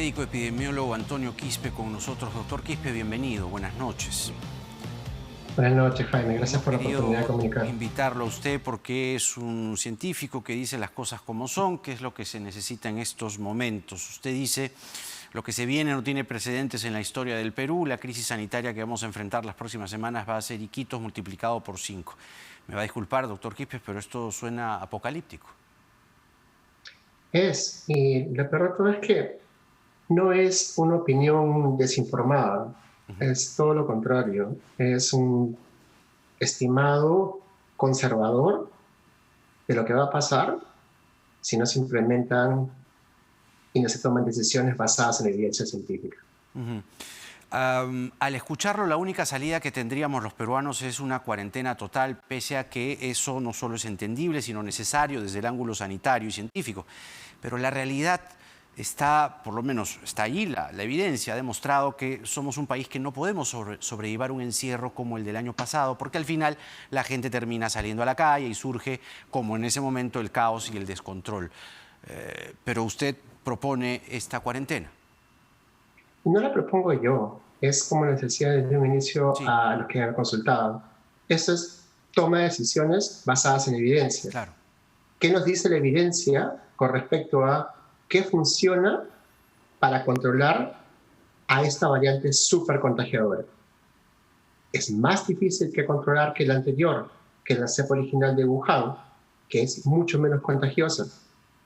médico epidemiólogo Antonio Quispe con nosotros. Doctor Quispe, bienvenido, buenas noches. Buenas noches, Jaime. Gracias por la oportunidad de comunicar. Invitarlo a usted porque es un científico que dice las cosas como son, que es lo que se necesita en estos momentos. Usted dice, lo que se viene no tiene precedentes en la historia del Perú. La crisis sanitaria que vamos a enfrentar las próximas semanas va a ser Iquitos multiplicado por 5. Me va a disculpar, doctor Quispe, pero esto suena apocalíptico. Y lo peor de todo es que no es una opinión desinformada, es todo lo contrario. Es un estimado conservador de lo que va a pasar si no se implementan y no se toman decisiones basadas en evidencia científica. Al escucharlo, la única salida que tendríamos los peruanos es una cuarentena total, pese a que eso no solo es entendible, sino necesario desde el ángulo sanitario y científico. Pero la realidad está, por lo menos está ahí, la evidencia ha demostrado que somos un país que no podemos sobrellevar un encierro como el del año pasado, porque al final la gente termina saliendo a la calle y surge, como en ese momento, el caos y el descontrol. Pero usted propone esta cuarentena. No la propongo yo, es como les decía desde un inicio a los que han consultado. Esto es toma de decisiones basadas en evidencia. Claro. ¿Qué nos dice la evidencia con respecto a qué funciona para controlar a esta variante súper contagiadora? Es más difícil que controlar que la anterior, que la cepa original de Wuhan, que es mucho menos contagiosa.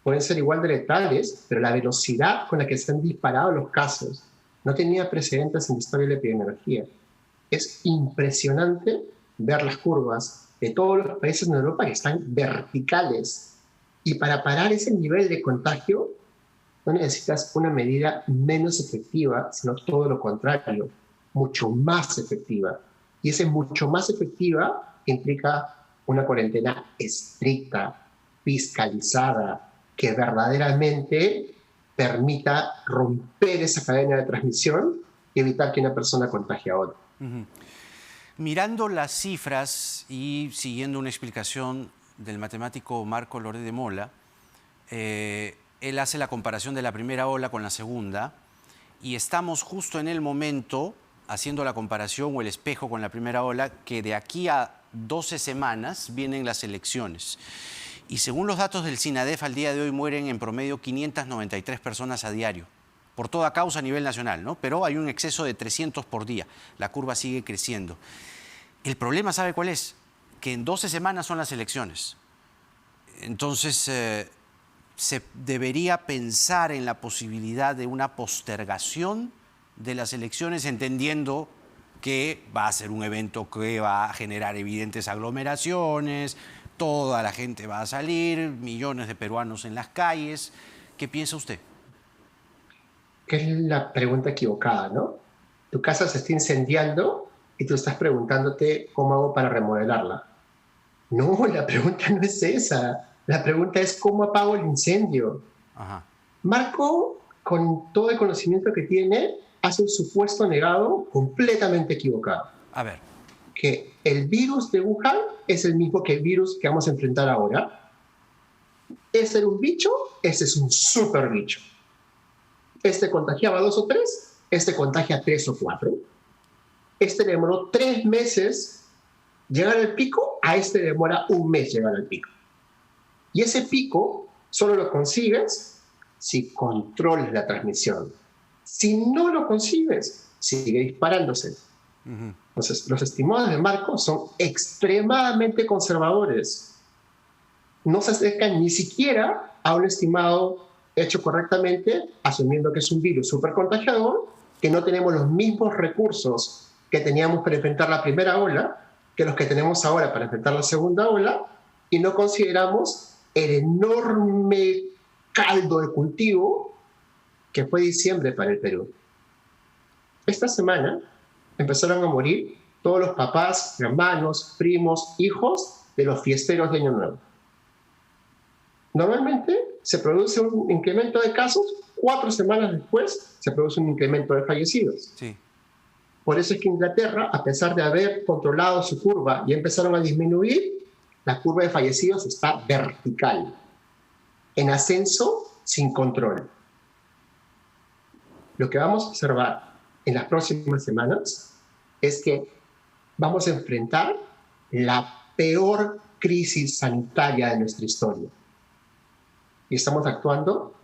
Pueden ser igual de letales, pero la velocidad con la que se han disparado los casos no tenía precedentes en la historia de la epidemiología. Es impresionante ver las curvas de todos los países en Europa que están verticales. Y para parar ese nivel de contagio, no necesitas una medida menos efectiva, sino todo lo contrario, mucho más efectiva. Y ese mucho más efectiva implica una cuarentena estricta, fiscalizada, que verdaderamente permita romper esa cadena de transmisión y evitar que una persona contagie a otra. Mirando las cifras y siguiendo una explicación del matemático Marco Loré de Mola, él hace la comparación de la primera ola con la segunda y estamos justo en el momento, haciendo la comparación o el espejo con la primera ola, que de aquí a 12 semanas vienen las elecciones. Y según los datos del SINADEF, al día de hoy mueren en promedio 593 personas a diario, por toda causa a nivel nacional, ¿no? Pero hay un exceso de 300 por día. La curva sigue creciendo. El problema, ¿sabe cuál es? Que en 12 semanas son las elecciones. Entonces, se debería pensar en la posibilidad de una postergación de las elecciones, entendiendo que va a ser un evento que va a generar evidentes aglomeraciones, toda la gente va a salir, millones de peruanos en las calles. ¿Qué piensa usted? Que es la pregunta equivocada, ¿no? Tu casa se está incendiando y tú estás preguntándote cómo hago para remodelarla. No, la pregunta no es esa. La pregunta es cómo apago el incendio. Ajá. Marco, con todo el conocimiento que tiene, hace un supuesto negado completamente equivocado. A ver. Que el virus de Wuhan es el mismo que el virus que vamos a enfrentar ahora. ¿Ese era un bicho? Ese es un super bicho. Este contagiaba 2 o 3, este contagia 3 o 4. Este demoró 3 meses llegar al pico, a este demora 1 mes llegar al pico. Y ese pico solo lo consigues si controlas la transmisión. Si no lo consigues, sigue disparándose. Entonces, los estimados de Marco son extremadamente conservadores. No se acercan ni siquiera a un estimado hecho correctamente, asumiendo que es un virus súper contagiador, que no tenemos los mismos recursos que teníamos para enfrentar la primera ola, que los que tenemos ahora para enfrentar la segunda ola, y no consideramos el enorme caldo de cultivo que fue diciembre para el Perú. Esta semana empezaron a morir todos los papás, hermanos, primos, hijos de los fiesteros de Año Nuevo. Normalmente se produce un incremento de casos, 4 semanas después se produce un incremento de fallecidos. Sí. Por eso es que Inglaterra, a pesar de haber controlado su curva y empezaron a disminuir, la curva de fallecidos está vertical, en ascenso sin control. lo que vamos a observar en las próximas semanas es que vamos a enfrentar la peor crisis sanitaria de nuestra historia. Y estamos actuando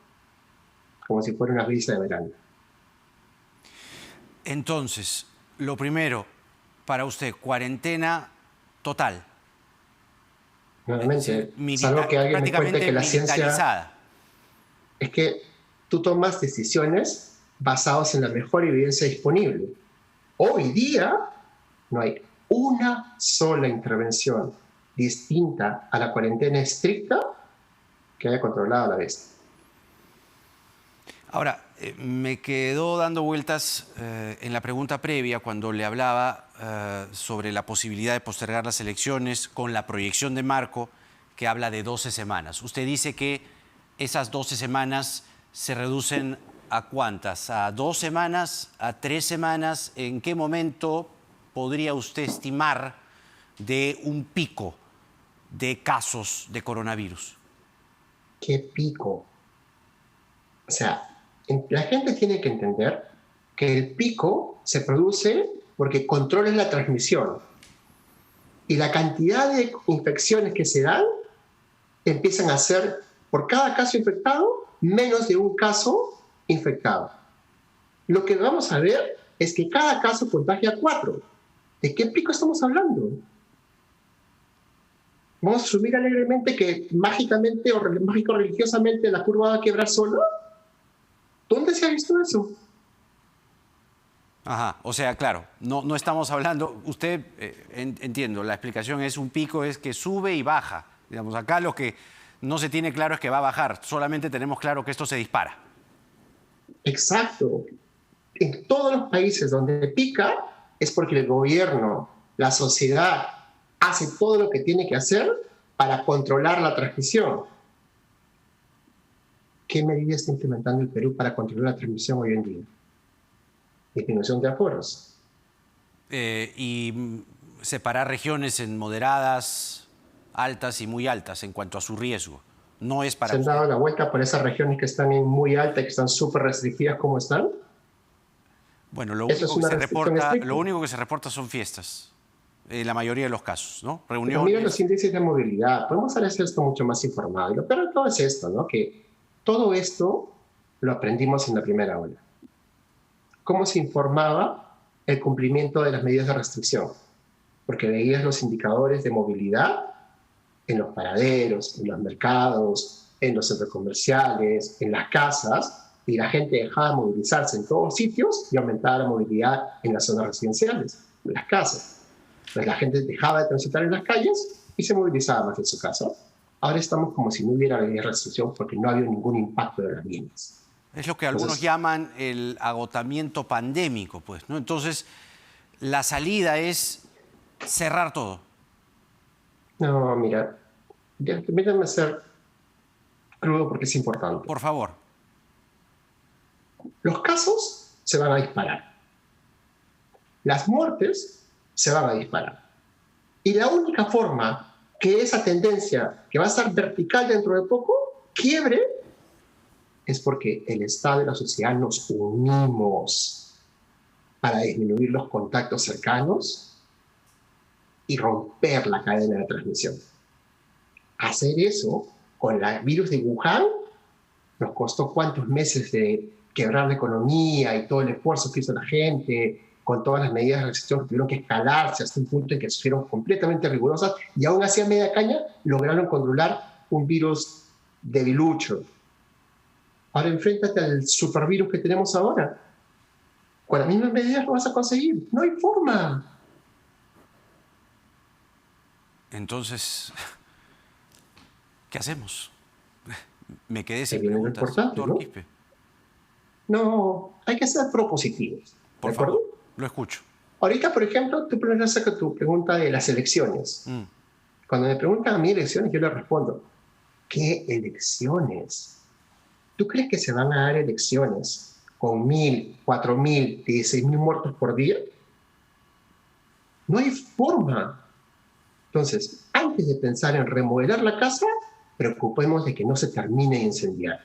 como si fuera una brisa de verano. Entonces, lo primero, para usted, cuarentena total. Nuevamente, salvo que alguien me cuente que la ciencia... Es que tú tomas decisiones basadas en la mejor evidencia disponible. Hoy día no hay una sola intervención distinta a la cuarentena estricta que haya controlado a la bestia. Ahora, me quedó dando vueltas en la pregunta previa cuando le hablaba sobre la posibilidad de postergar las elecciones con la proyección de Marco que habla de 12 semanas. Usted dice que esas 12 semanas se reducen ¿a cuántas? ¿A 2 semanas? ¿A 3 semanas? ¿En qué momento podría usted estimar de un pico de casos de coronavirus? ¿Qué pico? O sea, la gente tiene que entender que el pico se produce porque controlas la transmisión. Y la cantidad de infecciones que se dan empiezan a ser, por cada caso infectado, menos de un caso infectado. Lo que vamos a ver es que cada caso contagia a 4. ¿De qué pico estamos hablando? ¿Vamos a asumir alegremente que mágicamente o mágico-religiosamente la curva va a quebrar sola? ¿Dónde se ha visto eso? Ajá, o sea, claro, no estamos hablando, usted, entiendo, la explicación es un pico, es que sube y baja. Digamos, acá lo que no se tiene claro es que va a bajar, solamente tenemos claro que esto se dispara. Exacto. En todos los países donde pica es porque el gobierno, la sociedad, hace todo lo que tiene que hacer para controlar la transmisión. ¿Qué medidas está implementando el Perú para controlar la transmisión hoy en día? Disminución de aforos. Y separar regiones en moderadas, altas y muy altas en cuanto a su riesgo. No es para ¿Se han dado la vuelta por esas regiones que están en muy alta y que están súper restringidas como están? Bueno, lo único que se reporta son fiestas, en la mayoría de los casos, ¿no? Reuniones. Pero mira los índices de movilidad. Podemos hacer esto mucho más informado. Y lo peor de todo es esto, ¿no? Que todo esto lo aprendimos en la primera ola. ¿Cómo se informaba el cumplimiento de las medidas de restricción? Porque veías los indicadores de movilidad en los paraderos, en los mercados, en los centros comerciales, en las casas, y la gente dejaba de movilizarse en todos sitios y aumentaba la movilidad en las zonas residenciales, en las casas. Entonces la gente dejaba de transitar en las calles y se movilizaba más en su casa. Ahora estamos como si no hubiera medidas de restricción porque no había ningún impacto de las mismas. Es lo que algunos llaman el agotamiento pandémico, pues, ¿no? Entonces, la salida es cerrar todo. No, mira, permítanme ser crudo porque es importante. Por favor. Los casos se van a disparar. Las muertes se van a disparar. Y la única forma que esa tendencia, que va a estar vertical dentro de poco, quiebre, es porque el Estado y la sociedad nos unimos para disminuir los contactos cercanos y romper la cadena de transmisión. Hacer eso con el virus de Wuhan nos costó cuántos meses de quebrar la economía y todo el esfuerzo que hizo la gente, con todas las medidas de restricción que tuvieron que escalarse hasta un punto en que fueron completamente rigurosas, y aún así a media caña lograron controlar un virus debilucho. Ahora enfréntate al supervirus que tenemos ahora. Con las mismas medidas lo vas a conseguir. No hay forma. Entonces, ¿qué hacemos? Me quedé sin preguntas, importante, doctor Quispe. No, hay que ser propositivos. Por favor, lo escucho. Ahorita, por ejemplo, tú planteas tu pregunta de las elecciones. Cuando me preguntan a mí elecciones, yo le respondo, ¿qué elecciones? ¿Tú crees que se van a dar elecciones con 1.000, 4.000, 16.000 muertos por día? No hay forma. Entonces, antes de pensar en remodelar la casa, preocupemos de que no se termine de incendiar.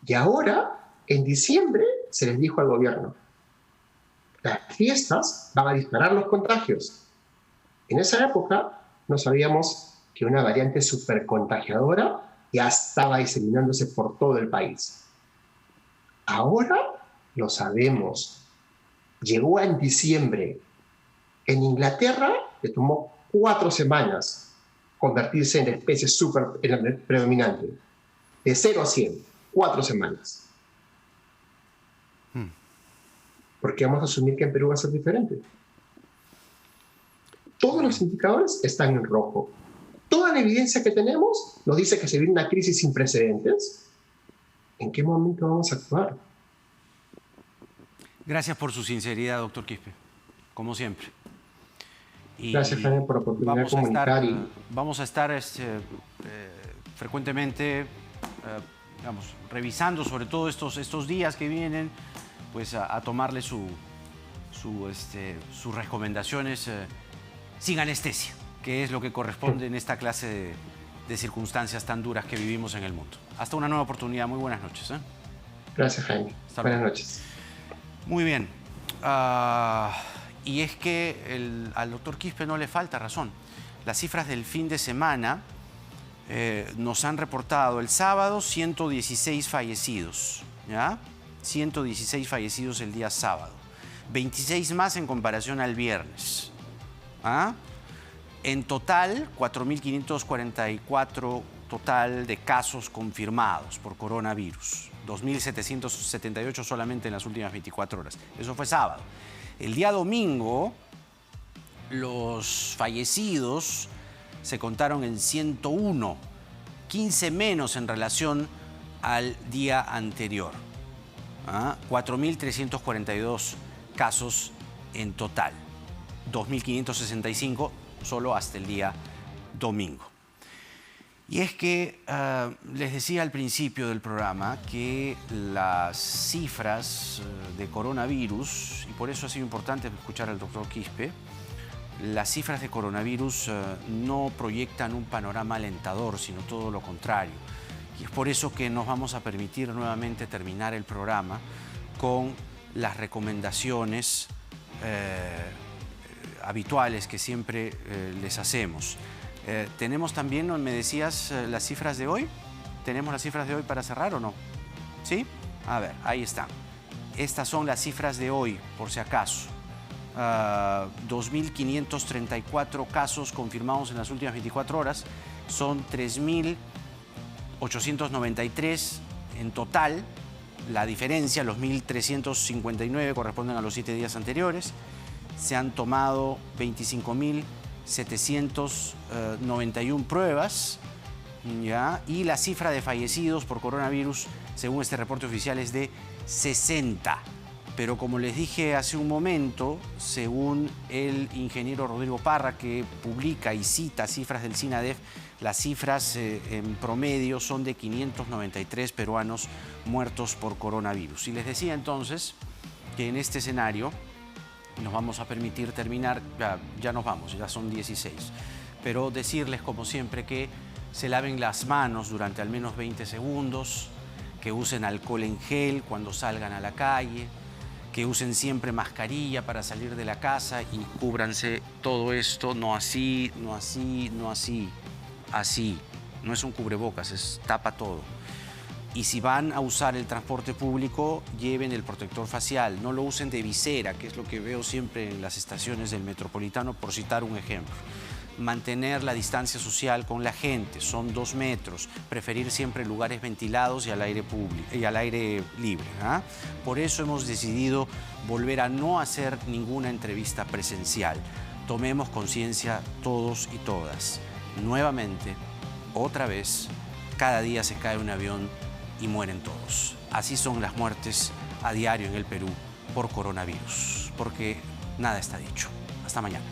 Y ahora, en diciembre, se les dijo al gobierno, las fiestas van a disparar los contagios. En esa época no sabíamos que una variante supercontagiadora ya estaba diseminándose por todo el país. Ahora lo sabemos. Llegó en diciembre. En Inglaterra le tomó 4 semanas convertirse en la especie predominante. De 0 a 100, 4 semanas. ¿Por qué vamos a asumir que en Perú va a ser diferente? Todos los indicadores están en rojo. Toda la evidencia que tenemos nos dice que se viene una crisis sin precedentes. ¿En qué momento vamos a actuar? Gracias por su sinceridad, doctor Quispe, como siempre. Gracias, Jaime, por la oportunidad de comunicar. Vamos a estar frecuentemente digamos, revisando sobre todo estos días que vienen, pues a tomarle sus recomendaciones sin anestesia, que es lo que corresponde en esta clase de circunstancias tan duras que vivimos en el mundo. Hasta una nueva oportunidad. Muy buenas noches. Gracias, Jaime. Buenas noches. Muy bien. Y es que al doctor Quispe no le falta razón. Las cifras del fin de semana nos han reportado el sábado 116 fallecidos, ¿ya? 116 fallecidos el día sábado. 26 más en comparación al viernes. ¿Ah? En total, 4.544 total de casos confirmados por coronavirus. 2.778 solamente en las últimas 24 horas. Eso fue sábado. El día domingo, los fallecidos se contaron en 101, 15 menos en relación al día anterior. 4.342 casos en total. 2.565 solo hasta el día domingo. Y es que les decía al principio del programa que las cifras de coronavirus, y por eso ha sido importante escuchar al doctor Quispe, las cifras de coronavirus no proyectan un panorama alentador, sino todo lo contrario. Y es por eso que nos vamos a permitir nuevamente terminar el programa con las recomendaciones habituales que siempre les hacemos. ¿Tenemos también, me decías, las cifras de hoy? ¿Tenemos las cifras de hoy para cerrar o no? ¿Sí? A ver, ahí están. Estas son las cifras de hoy, por si acaso. 2.534 casos confirmados en las últimas 24 horas. Son 3.893 en total. La diferencia, los 1.359 corresponden a los 7 días anteriores. Se han tomado 25.791 pruebas, ¿ya? Y la cifra de fallecidos por coronavirus, según este reporte oficial, es de 60. Pero como les dije hace un momento, según el ingeniero Rodrigo Parra, que publica y cita cifras del SINADEF, las cifras en promedio son de 593 peruanos muertos por coronavirus. Y les decía entonces que en este escenario nos vamos a permitir terminar, ya nos vamos, ya son 16, pero decirles como siempre que se laven las manos durante al menos 20 segundos, que usen alcohol en gel cuando salgan a la calle, que usen siempre mascarilla para salir de la casa y cúbranse todo esto, no así, no así, no así, así. No es un cubrebocas, es tapa todo. Y si van a usar el transporte público, lleven el protector facial. No lo usen de visera, que es lo que veo siempre en las estaciones del Metropolitano, por citar un ejemplo. Mantener la distancia social con la gente, son 2 metros. Preferir siempre lugares ventilados y al aire libre. Por eso hemos decidido volver a no hacer ninguna entrevista presencial. Tomemos conciencia todos y todas. Nuevamente, otra vez, cada día se cae un avión y mueren todos. Así son las muertes a diario en el Perú por coronavirus, porque nada está dicho. Hasta mañana.